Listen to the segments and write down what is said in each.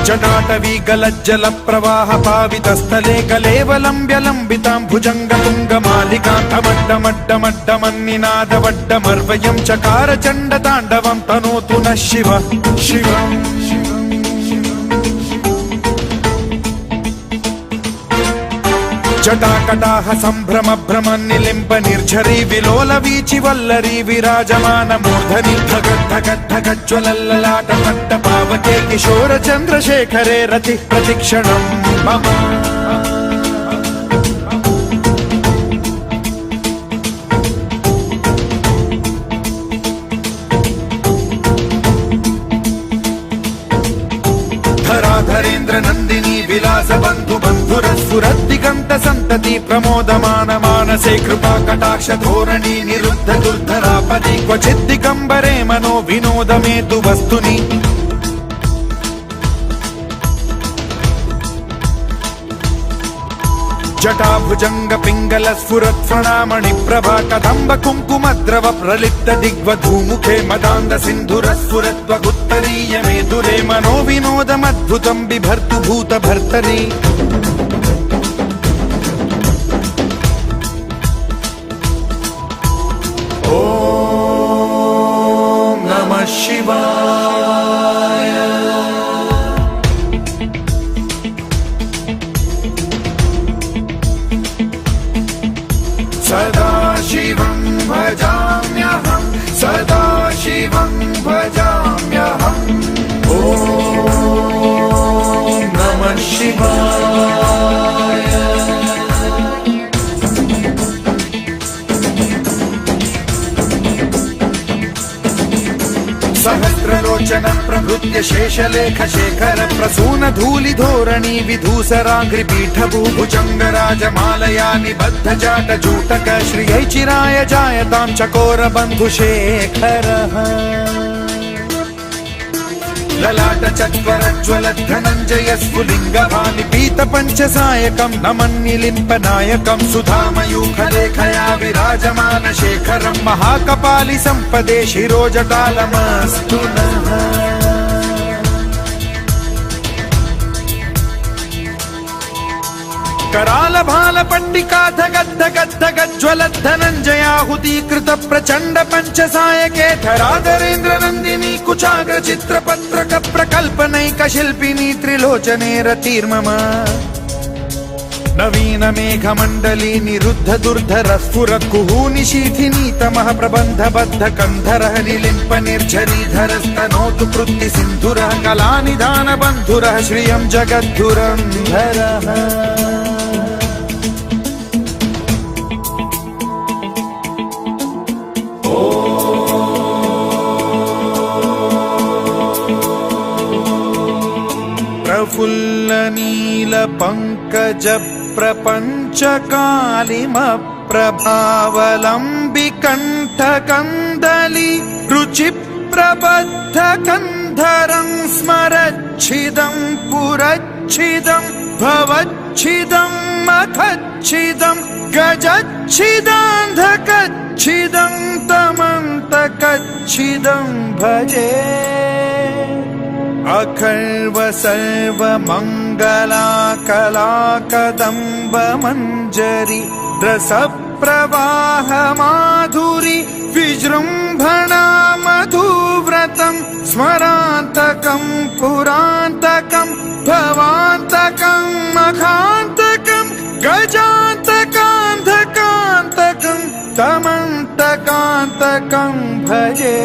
जटाटवी गलज्जल प्रवाह पावितस्थले कलेवलम्ब्य लम्बितां भुजङ्गतुङ्गमालिकान्तमड्डमड्डमड्डमन्निनादवड्डमर्वयं चकार चण्डताण्डवं तनोतु नः शिव शिवम् जटाकटाह सम्भ्रम भ्रम निलिम्ब निर्झरी विलोल वीचि वल्लरी विराजमान मूर्धनि धगद्धगद्धगज्ज्वलल्ललाट पट्ट पावके किशोर चन्द्रशेखरे रतिः प्रतिक्षणं मम धराधरेन्द्र नन्दिनी विलास बन्धु बन्धुरस्फुरद्दिगन्त सन्तति प्रमोदमान मानसे कृपा कटाक्ष धोरणी निरुद्ध दुर्धरापदि क्वचिद्दिगम्बरे मनो विनोदमेतु वस्तुनि जटाभुजंग पिंगल स्फुरत् फणामणि प्रभा कदम्ब कुङ्कुमद्रव प्रलिप्त दिग्वधूमुखे मदान्द सिन्धुर स्फुरत्वगुत्तरीय मेधुरे मनो विनोदमद्भुतं बिभर्तु भूत भर्तरि ॐ नमः शिवाय सदा शिवं भजाम्यहं सदा शिवं भजाम्यहम् ॐ नमः शिवाय सहस्रलोचन प्रभृत्य शेषलेख शेखर प्रसून धूलि धोरणी विधूसराग्रि पीठभूभुजंग राजमालया निबद्ध जाट जूटक श्रियै चिराय जायतां चकोर बन्धु शेखरः ललाट चत्वरज्वल धनञ्जय स्फुलिङ्ग भानिपीत पञ्चसायकं नमन्निलिम्प नायकं सुधामयूखलेखया विराजमान शेखरं महाकपालि सम्पदे शिरोजटालमस्तु नः कराल भाल पट्टिका धगद्धगद्धगज्ज्वल धनञ्जयाहुतीकृत प्रचण्ड पञ्चसायके धराधरेन्द्र नन्दिनी कुचाग्र चित्रपत्रक प्रकल्पनैक शिल्पिनी त्रिलोचने रतिर्मम नवीन मेघमण्डली निरुद्ध दुर्धर स्फुरत् कुहूनि शीथिनी तमः प्रबन्धबद्ध कन्धरः निलिम्प निर्झरीधरस्तनोतु कृत्ति सिन्धुरः कलानिधान बन्धुरः श्रियं जगद्धुरन्धरः प्रफुल्ल नील पंकज प्रपंच कालिम प्रभावलंबि कंठ कंदली रुचि प्रबद्ध कंधरं स्मरच्छिदं पुरच्छिदं भवच्छिदं मखच्छिदं गजच्छिदान्धकच्छिदं तमन्तकच्छिदं भजे अखर्व सर्व मंगला कला कदम्ब मंजरी रस प्रवाह माधुरी विजृंभणा मधुव्रतं स्मरान्तकं पुरान्तकं भवान्तकं मखान्तकं गजान्तकान्धकान्तकं तमन्तकान्तकं भजे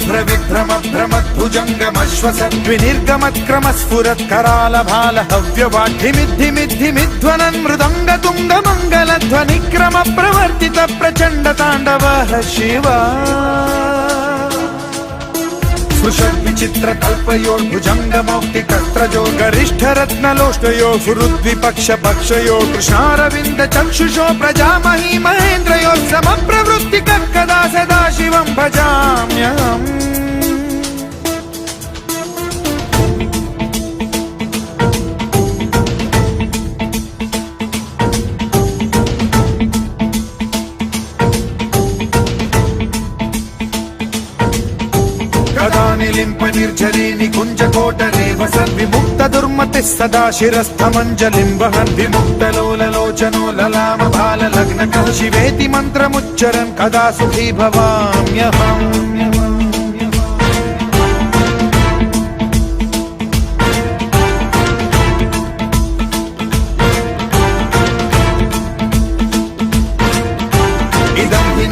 भ्रविभ्रम भ्रमद्भुजङ्गमश्वसद्विनिर्गमत्क्रम स्फुरत् कराल भाल हव्यवाढ्यमिद्धिमिद्धिमिध्वनन् मृदङ्ग तुङ्ग मङ्गलध्वनिक्रम प्रवर्तित प्रचण्ड ताण्डवः शिवा स्पृशद्विचित्र कल्पयोर्भुजङ्ग मौक्तिकस्त्रजो गरिष्ठ रत्नलोष्टयो सुहृद्विपक्ष पक्षयो कृष्णारविन्द चक्षुषो प्रजामही महेन्द्रयो समप्रवृत्ति कदा सदा शिवं भजाम्यहम् నిలింప నిర్ఝరీ నికుంజకోటరేవ సద్విముక్త దుర్మతిः సదా శిరస్థమంజలింబహన్ విముక్తలోలలోచనో లలామ బాల లగ్నకః శివేతి మంత్రముచ్చరన్ కదా సుఖీ భవామ్యహం.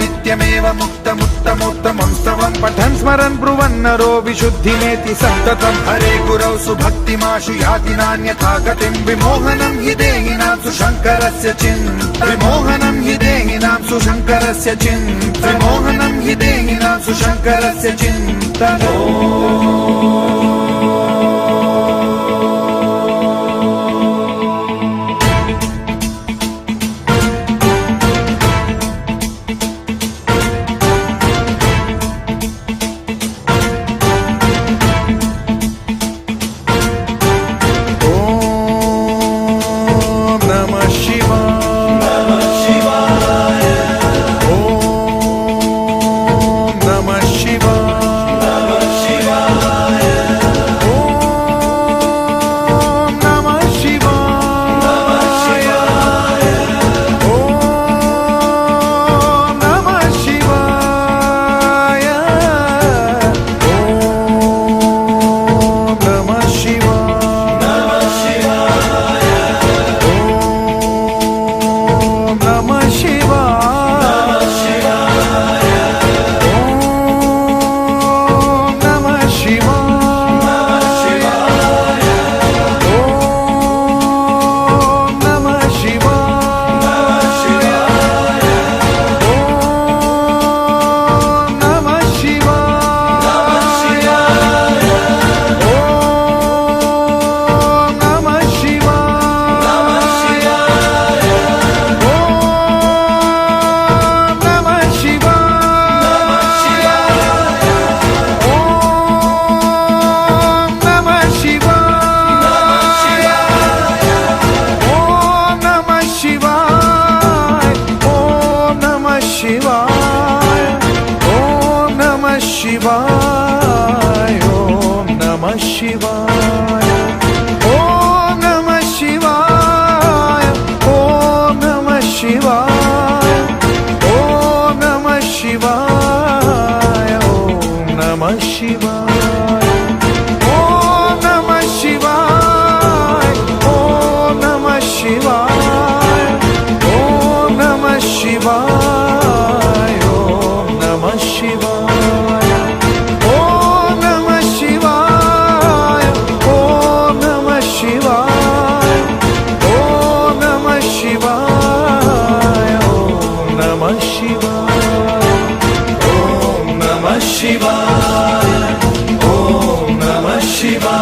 నిత్యమేవ ముక్తముత్తమోత్తమం స్తవం పఠన్ స్మరన్ బ్రువన్నరో విశుద్ధిమేతి సంతతం హరే గురౌ సుభక్తిమాశు యాతి నాన్యథా గతిం విమోహనం హి దేహినాం సుశంకరస్య చింత విమోహనం హి దేహినాం సుశంకరస్య చింత విమోహనం హి దేహినాం సుశంకరస్య చింతనో. शिवाय ओम नमः शिवाय ओम नमः शिवाय ओम नमः शिवाय ओम नमः शिवाय ओम नमः शिवाय ओम नमः शिवाय ओम नमः शिवाय ओम नमः शिवाय ओम नमः शिवाय ओम नमः शिवाय ओम नमः शिवाय ओम नमः शिवाय ओम नमः शिवाय ओम नमः शिवाय ओम नमः शिवाय